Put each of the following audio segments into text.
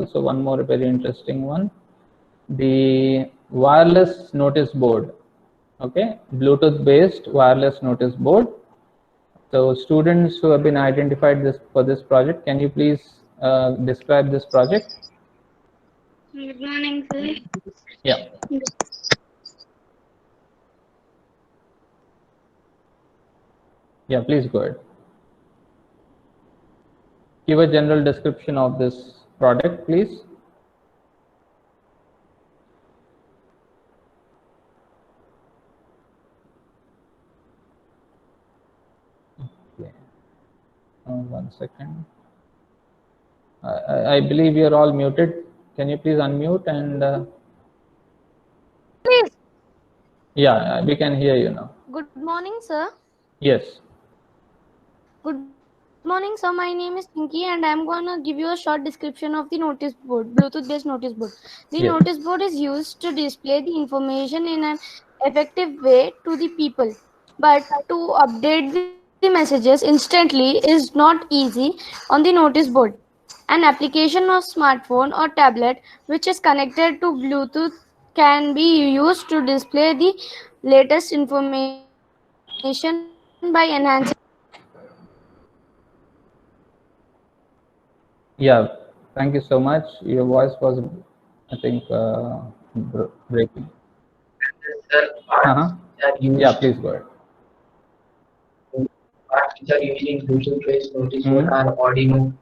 So one more very interesting one, the wireless notice board. Okay, Bluetooth based wireless notice board. So students who have been identified for this project, can you please describe this project? Good morning, sir. Yeah. Yeah, please go ahead. Give a general description of this product, please. Okay. 1 second. I believe you're all muted. Can you please unmute and Please. yeah, we can hear you now. Good morning, sir. Yes. Good morning, sir. My name is Pinky, and I'm gonna give you a short description of the notice board, Bluetooth-based notice board. The Yes. notice board is used to display the information in an effective way to the people. But to update the messages instantly is not easy on the notice board. An application of smartphone or tablet which is connected to Bluetooth can be used to display the latest information by enhancing. Yeah. Thank you so much. Your voice was, I think, breaking. Uh-huh. Yeah, please go ahead. Parts which are used in Bluetooth-based notice board are Arduino,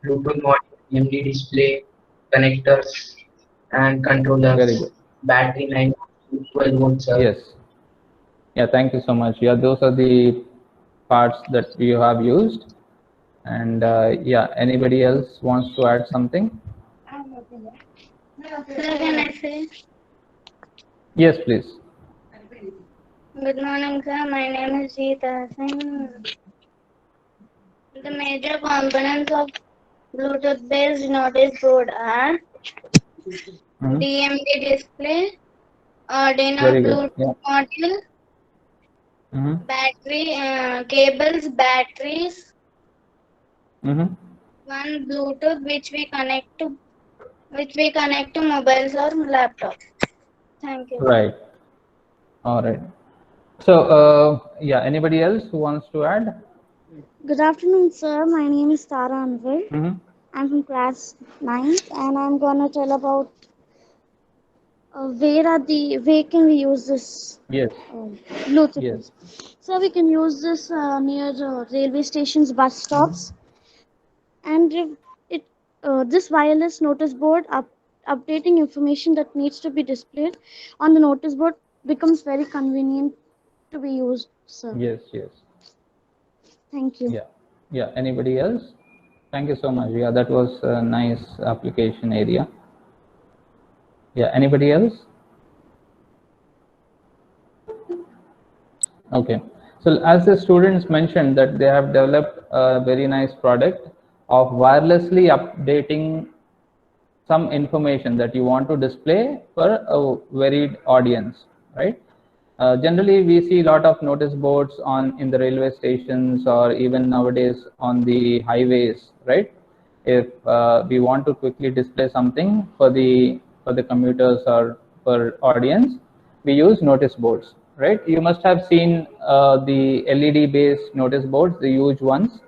Bluetooth module, MD display, connectors, and controllers. Very good. Battery 9 to 12 volts. Yes. Yeah, thank you so much. Yeah, those are the parts that you have used. And yeah, anybody else wants to add something? Sir, can I say? Yes, please. Good morning, sir. My name is Geeta Singh. The major components of Bluetooth-based notice board are DMD display, Arduino Very good. Bluetooth Yeah. module, battery, cables, batteries, one Bluetooth which we connect to mobiles or laptops. Thank you. Right. All right. So yeah, anybody else who wants to add? Good afternoon, sir. My name is Tara Anwar. I'm from class 9th, and I'm gonna tell about where can we use this Yes. Bluetooth. Yes. So we can use this near railway stations, bus stops, and this wireless notice board updating information that needs to be displayed on the notice board becomes very convenient to be used, sir. Yes. Yes. Thank you. Yeah. Yeah. Anybody else? Thank you so much. Yeah, that was a nice application area. Yeah. Anybody else? Okay. So as the students mentioned that they have developed a very nice product of wirelessly updating some information that you want to display for a varied audience, right? Generally, we see a lot of notice boards in the railway stations or even nowadays on the highways, right? If we want to quickly display something for the commuters or for audience, we use notice boards, right? You must have seen the LED based notice boards, the huge ones,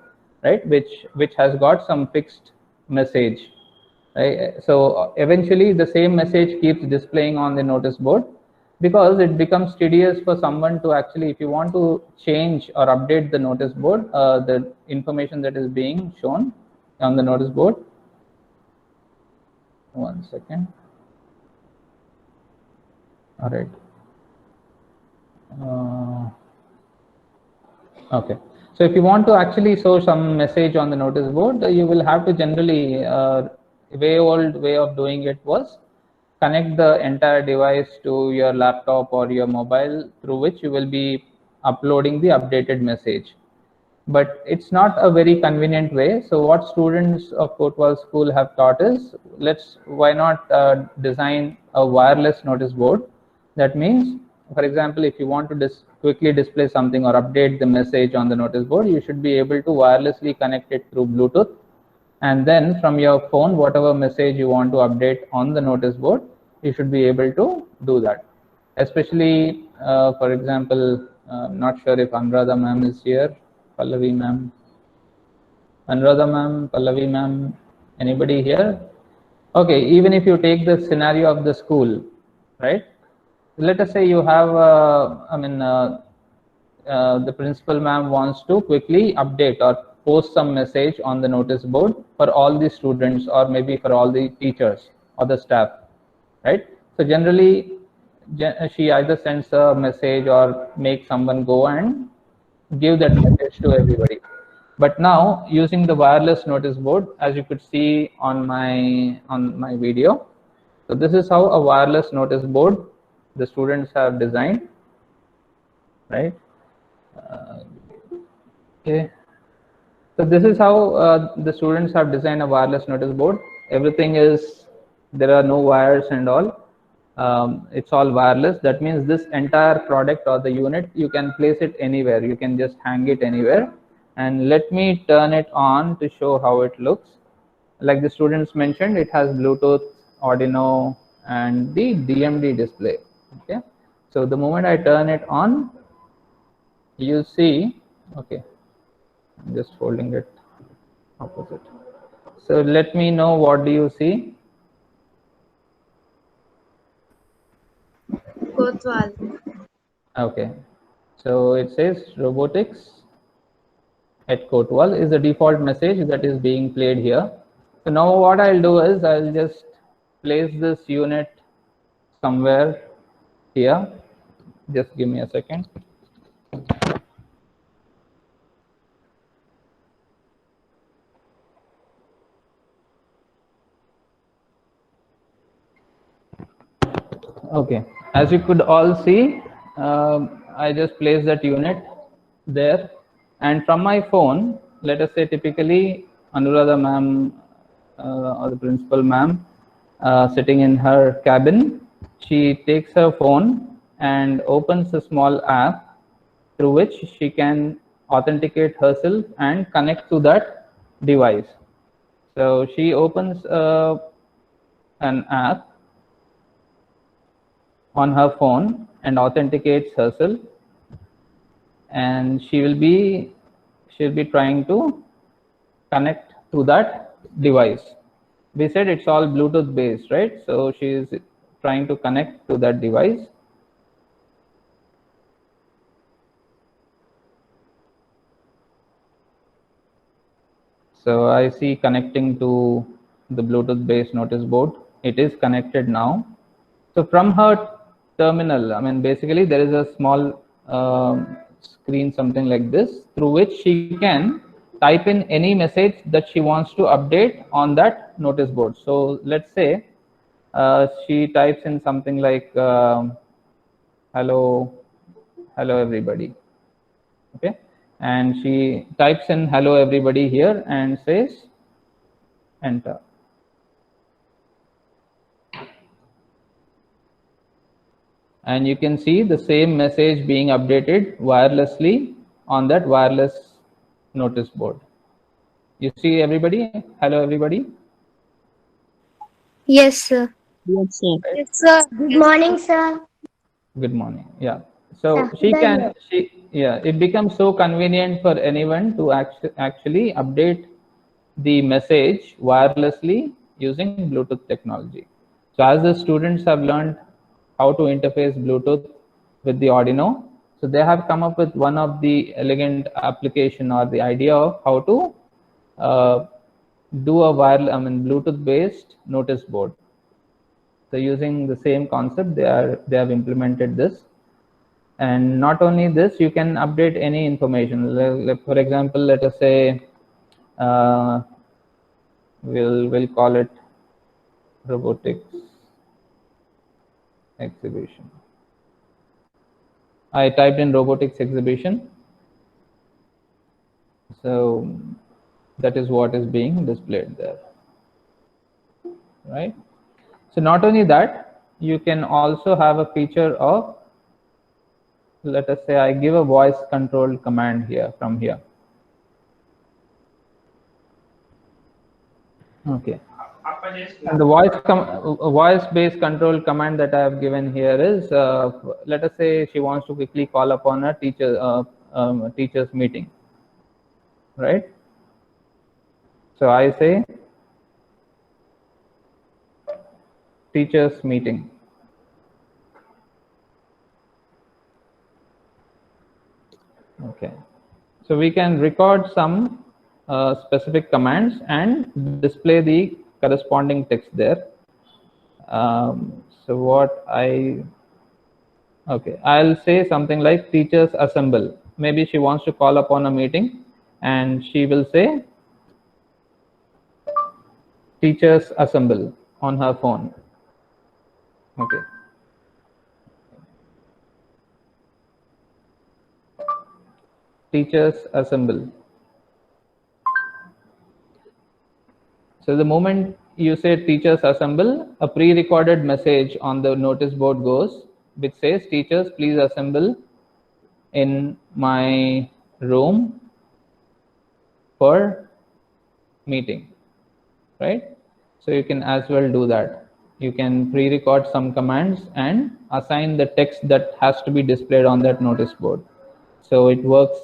right? Which has got some fixed message, right? So eventually the same message keeps displaying on the notice board, because it becomes tedious for someone to actually, if you want to change or update the notice board, the information that is being shown on the notice board. 1 second. All right. Okay. So if you want to actually show some message on the notice board, you will have to generally, old way of doing it was connect the entire device to your laptop or your mobile, through which you will be uploading the updated message. But it's not a very convenient way. So what students of Kotwal School have thought is, why not design a wireless notice board. That means, for example, if you want to quickly display something or update the message on the notice board, you should be able to wirelessly connect it through Bluetooth and then from your phone, whatever message you want to update on the notice board, you should be able to do that. Especially, for example, not sure if Anuradha ma'am is here, Pallavi ma'am. Anuradha ma'am, Pallavi ma'am, anybody here? Okay, even if you take the scenario of the school, right? Let us say you have, the principal ma'am wants to quickly update or post some message on the notice board for all the students or maybe for all the teachers or the staff, right? So generally, she either sends a message or makes someone go and give that message to everybody. But now using the wireless notice board, as you could see on my video, so this is how a wireless notice board the students have designed, right? Okay. So this is how the students have designed a wireless notice board. Everything is, there are no wires and all. It's all wireless. That means this entire product or the unit, you can place it anywhere. You can just hang it anywhere. And let me turn it on to show how it looks. Like the students mentioned, it has Bluetooth, Arduino, and the DMD display. Okay. So the moment I turn it on, you see, okay, I'm just holding it opposite. So let me know, what do you see? Kotwal. Okay, so it says robotics at Kotwal is the default message that is being played here. So now what I'll do is I'll just place this unit somewhere here. Just give me a second. Okay, as you could all see, I just placed that unit there, and from my phone, let us say typically Anuradha ma'am or the principal ma'am sitting in her cabin, she takes her phone and opens a small app through which she can authenticate herself and connect to that device. So she opens an app on her phone and authenticates herself, and she'll be trying to connect to that device. We said it's all Bluetooth based, right? So she is trying to connect to that device. So I see connecting to the Bluetooth based notice board. It is connected now. So from her terminal, I mean, basically there is a small screen, something like this, through which she can type in any message that she wants to update on that notice board. So let's say she types in something like hello everybody. Okay, and she types in hello everybody here and says enter. And you can see the same message being updated wirelessly on that wireless notice board. You see everybody? Hello everybody. Yes, sir. Yes, sir. Yes, sir. Good morning, sir. Good morning. Yeah. So Yeah, it becomes so convenient for anyone to actually update the message wirelessly using Bluetooth technology. So as the students have learned how to interface Bluetooth with the Arduino, so they have come up with one of the elegant application or the idea of how to do a Bluetooth based notice board. So using the same concept, they have implemented this. And not only this, you can update any information. Like for example, let us say we'll call it robotics exhibition. I typed in robotics exhibition. So that is what is being displayed there, right? So not only that, you can also have a feature of, let us say I give a voice controlled command here from here. Okay. And the voice-based control command that I have given here is, let us say she wants to quickly call upon a teacher's meeting, right? So I say teacher's meeting. Okay. So we can record some specific commands and display the corresponding text there. So what I'll say something like teachers assemble. Maybe she wants to call upon a meeting and she will say teachers assemble on her phone. Okay. Teachers assemble. So the moment you say teachers assemble, a pre-recorded message on the notice board goes, which says teachers please assemble in my room for meeting, right? So you can as well do that. You can pre-record some commands and assign the text that has to be displayed on that notice board. So it works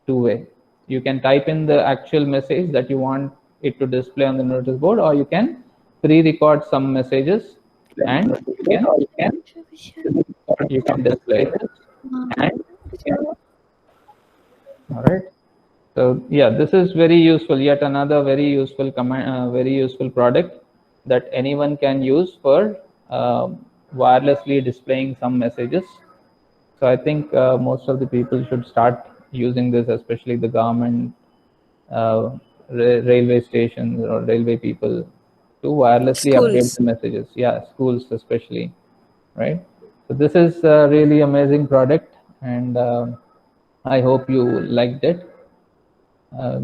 two-way. You can type in the actual message that you want it to display on the notice board, or you can pre-record some messages and you can display it. All right. So yeah, this is very useful. Yet another very useful command, very useful product that anyone can use for wirelessly displaying some messages. So I think most of the people should start using this, especially the government, railway stations or railway people, to wirelessly update the messages. Yeah, schools especially, right? So this is a really amazing product, and I hope you liked it.